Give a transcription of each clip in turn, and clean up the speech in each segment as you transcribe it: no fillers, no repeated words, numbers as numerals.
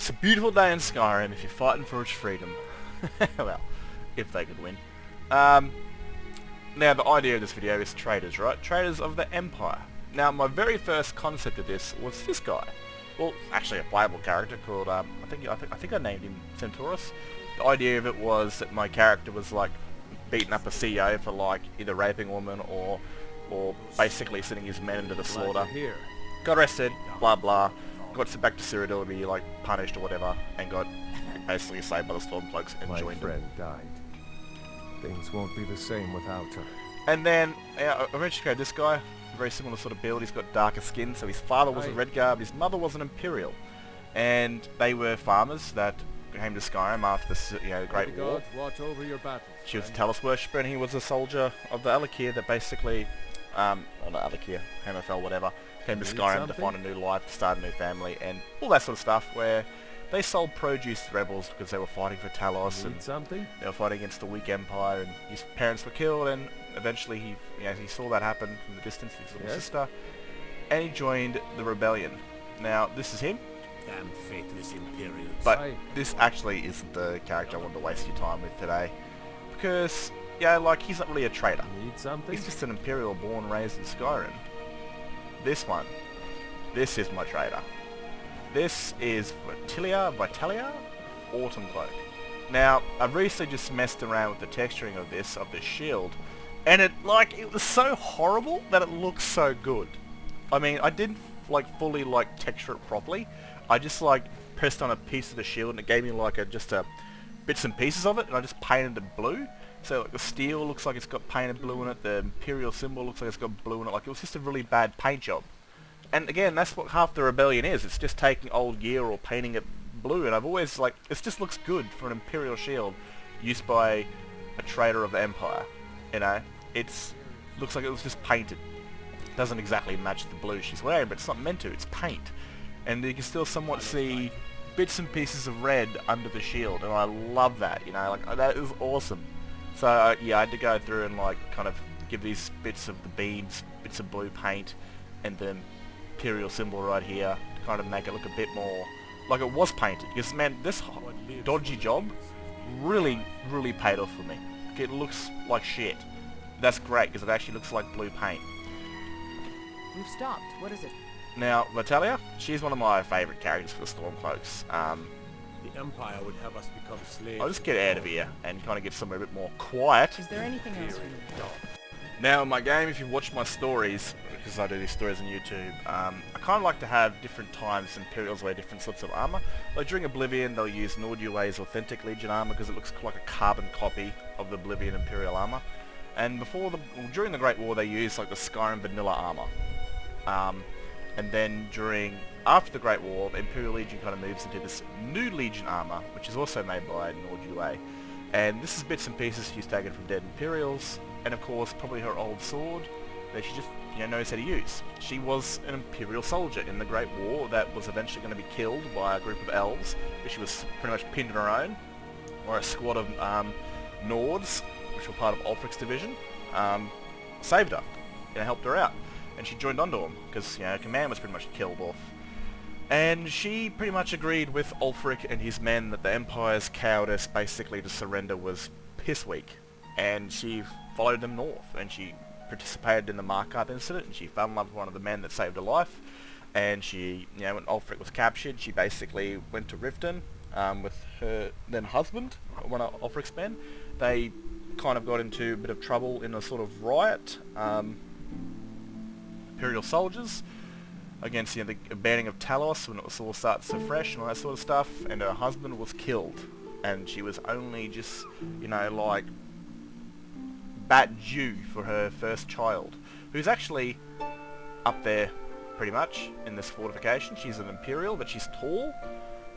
It's a beautiful day in Skyrim if you're fighting for its freedom. Well, if they could win. Now the idea of this video is traitors, right? Traitors of the Empire. Now my very first concept of this was this guy. Well, actually a playable character called, I think I named him Centaurus. The idea of it was that my character was like beating up a CEO for like either raping a woman or basically sending his men into the slaughter. Got arrested, blah blah. Got sent back to Cyrodiil to be like punished or whatever, and got basically saved by the Stormcloaks and My joined friend them. died. Things won't be the same without her. And then I eventually created this guy, very similar sort of build. He's got darker skin, so his father was a Redguard, his mother was an Imperial, and they were farmers that came to Skyrim after the Great War. Watch over your battles, she was a Talos worshipper, and he was a soldier of the Alakir that basically, not Alakir, Hammerfell, whatever, came to Skyrim to find a new life, to start a new family, and all that sort of stuff, where they sold produce to rebels because they were fighting for Talos, and they were fighting against the weak Empire, and his parents were killed, and eventually he saw that happen from the distance with his little sister, and he joined the rebellion. Now, this is him. Damn faithless Imperials. But this actually isn't the character I wanted to waste your time with today, because, like, he's not really a traitor. He's just an Imperial born and raised in Skyrim. This is my traitor. This is Vitalia, Autumn Cloak. Now, I've recently just messed around with the texturing of this shield, and it was so horrible that it looks so good. I mean, I didn't fully texture it properly. I just pressed on a piece of the shield and it gave me just bits and pieces of it, and I just painted it blue. So the steel looks like it's got painted blue in it, the Imperial symbol looks like it's got blue in it, it was just a really bad paint job. And again, that's what half the rebellion is, it's just taking old gear or painting it blue, and I've always it just looks good for an Imperial shield used by a traitor of the Empire. It looks like it was just painted. Doesn't exactly match the blue she's wearing, but it's not meant to, it's paint. And you can still somewhat see bits and pieces of red under the shield, and I love that, that is awesome. So I had to go through and kind of give these bits of the beams, bits of blue paint, and the Imperial symbol right here to kind of make it look a bit more like it was painted. Because man, this dodgy job really paid off for me. It looks like shit. That's great because it actually looks like blue paint. We've stopped. What is it? Now, Vitalia, she's one of my favourite characters for the Stormcloaks. The Empire would have us become slaves. I'll just get out of here and kind of get somewhere a bit more quiet. Is there anything else you need? Now, in my game, if you watch my stories, because I do these stories on YouTube, I kind of like to have different times Imperials wear different sorts of armour. Like during Oblivion, they'll use Nordue's authentic Legion armour because it looks like a carbon copy of the Oblivion Imperial armour. And during the Great War, they used the Skyrim vanilla armour. And then after the Great War, the Imperial Legion kind of moves into this new Legion armour, which is also made by Nordue. And this is bits and pieces she's taken from dead Imperials, and of course probably her old sword that she just knows how to use. She was an Imperial soldier in the Great War that was eventually going to be killed by a group of elves, but she was pretty much pinned on her own, or a squad of Nords, which were part of Ulfric's division, saved her, helped her out. And she joined onto him, because her command was pretty much killed off. And she pretty much agreed with Ulfric and his men that the Empire's cowardice basically to surrender was piss weak. And she followed them north, and she participated in the Markarth incident, and she fell in love with one of the men that saved her life. And she, when Ulfric was captured, she basically went to Riften with her then husband, one of Ulfric's men. They kind of got into a bit of trouble in a sort of riot. Imperial soldiers against the banning of Talos when it all starts afresh and all that sort of stuff, and her husband was killed, and she was only just bat due for her first child, who's actually up there pretty much in this fortification. She's an Imperial, but she's tall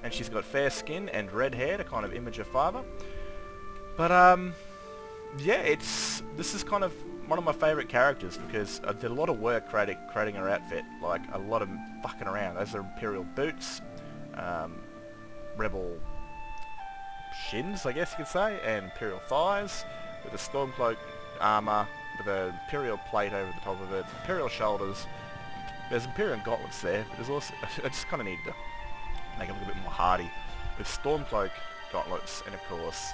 and she's got fair skin and red hair to kind of image her father. But this is kind of one of my favourite characters because I did a lot of work creating her outfit, a lot of fucking around. Those are Imperial boots, Rebel shins, I guess you could say, and Imperial thighs, with a Stormcloak armour, with an Imperial plate over the top of it, Imperial shoulders. There's Imperial gauntlets there, but there's also, I just kind of need to make it look a bit more hardy. With Stormcloak gauntlets, and of course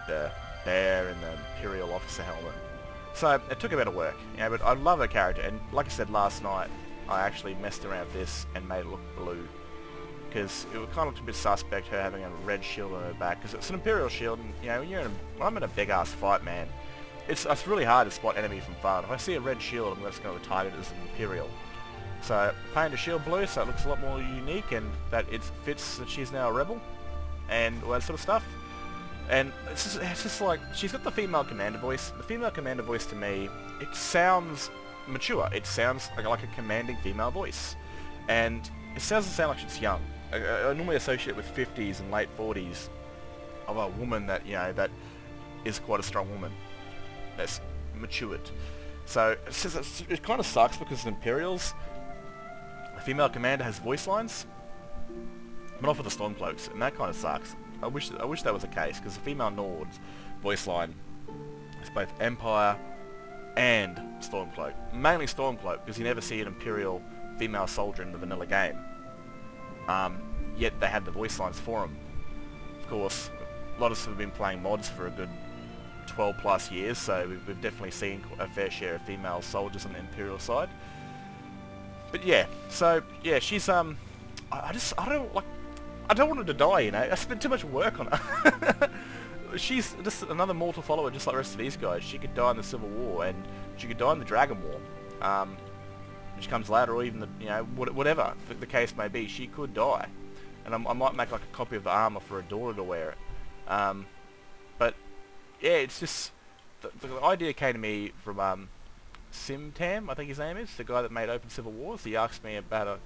the bear and the Imperial officer helmet. So it took a bit of work, you know, but I love her character, and like I said last night, I actually messed around with this and made it look blue. Because it kind of looked a bit suspect, her having a red shield on her back, because it's an Imperial shield, and you know, when I'm in a big-ass fight, man, it's really hard to spot enemy from far. If I see a red shield, I'm just going to target it as an Imperial. So, paint the shield blue so it looks a lot more unique, and that it fits that she's now a rebel, and all that sort of stuff. And it's just like, she's got the female commander voice. The female commander voice to me, it sounds mature. It sounds like a commanding female voice. And it doesn't sound like she's young. I normally associate with 50s and late 40s of a woman that, you know, that is quite a strong woman. That's matured. So it kind of sucks because Imperials, the female commander has voice lines, but not for the Stormcloaks, and that kind of sucks. I wish that was the case, because the female Nord's voice line is both Empire and Stormcloak. Mainly Stormcloak, because you never see an Imperial female soldier in the vanilla game. Yet they had the voice lines for them. Of course, a lot of us have been playing mods for a good 12 plus years, so we've definitely seen a fair share of female soldiers on the Imperial side. But yeah, so yeah, she's I don't want her to die, you know. I spent too much work on her. She's just another mortal follower, just like the rest of these guys. She could die in the Civil War, and she could die in the Dragon War, which comes later, or even the, you know, whatever the case may be. She could die, and I might make like a copy of the armor for her daughter to wear it. But yeah, it's just the idea came to me from Simtam, I think his name is, the guy that made Open Civil Wars. He asked me about a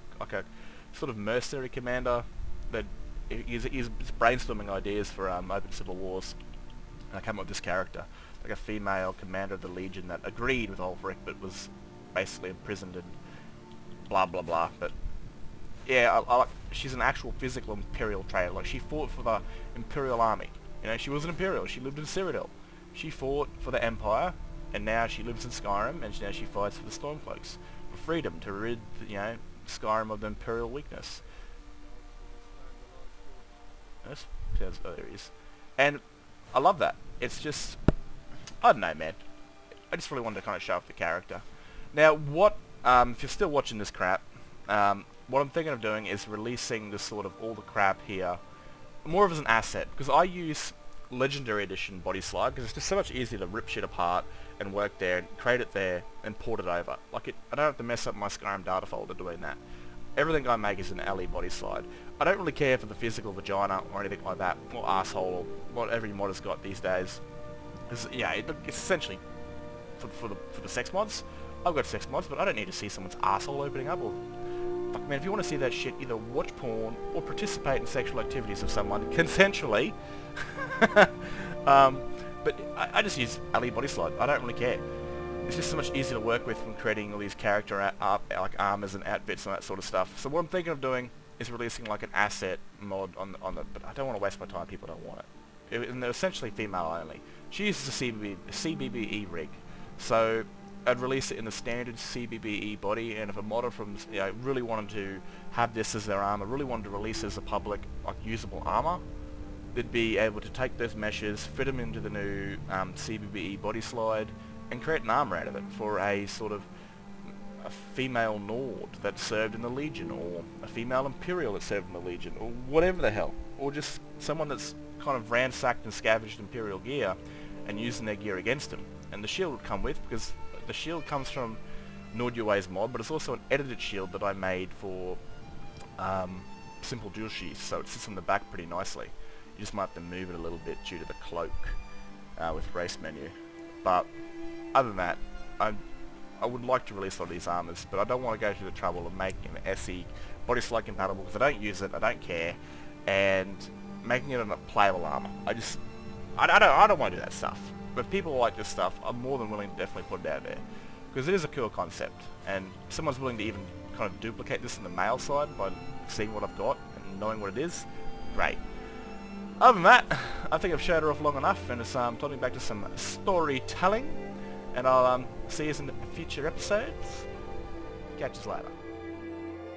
sort of mercenary commander that he's brainstorming ideas for Open Civil Wars, and I came up with this character, like a female commander of the Legion that agreed with Ulfric but was basically imprisoned and blah blah blah. But yeah, she's an actual physical Imperial traitor. Like, she fought for the Imperial army. You know, she was an Imperial. She lived in Cyrodiil. She fought for the Empire, and now she lives in Skyrim, and now she fights for the Stormcloaks for freedom, to rid, you know, Skyrim of the Imperial weakness. Oh, there he is. And I love that. It's just, I don't know, man. I just really wanted to kind of show off the character. Now, what, if you're still watching this crap, what I'm thinking of doing is releasing this sort of all the crap here, more of as an asset, because I use Legendary Edition Body Slide, because it's just so much easier to rip shit apart and work there, and create it there, and port it over. Like, I don't have to mess up my Skyrim data folder doing that. Everything I make is an LE Body Slide. I don't really care for the physical vagina or anything like that, or asshole, or what every mod has got these days. Because, yeah, it's essentially for the sex mods. I've got sex mods, but I don't need to see someone's asshole opening up. Or, fuck, man, if you want to see that shit, either watch porn or participate in sexual activities of someone consensually. But I just use LE Body Slide. I don't really care. It's just so much easier to work with when creating all these character like armors and outfits and that sort of stuff. So what I'm thinking of doing is releasing like an asset mod on the, but I don't want to waste my time. People don't want it. And they're essentially female only. She uses a CBBE rig, so I'd release it in the standard CBBE body. And if a modder from, you know, really wanted to have this as their armor, really wanted to release it as a public, like, usable armor, they'd be able to take those meshes, fit them into the new CBBE body slide, and create an armor out of it for a sort of a female Nord that served in the Legion, or a female Imperial that served in the Legion, or whatever the hell, or just someone that's kind of ransacked and scavenged Imperial gear and using their gear against them. And the shield would come with, because the shield comes from Nordway's mod, but it's also an edited shield that I made for Simple Dual Sheath, so it sits on the back pretty nicely. You just might have to move it a little bit due to the cloak with race menu. But other than that, I would like to release all these armors, but I don't want to go through the trouble of making an SE body slide compatible, because I don't use it, I don't care, and making it a playable armor. I don't want to do that stuff. But if people like this stuff, I'm more than willing to definitely put it out there, because it is a cool concept, and if someone's willing to even kind of duplicate this in the male side by seeing what I've got and knowing what it is, great. Other than that, I think I've showed her off long enough, and it's time back to some storytelling, and I'll see you in future episodes. Catch us later.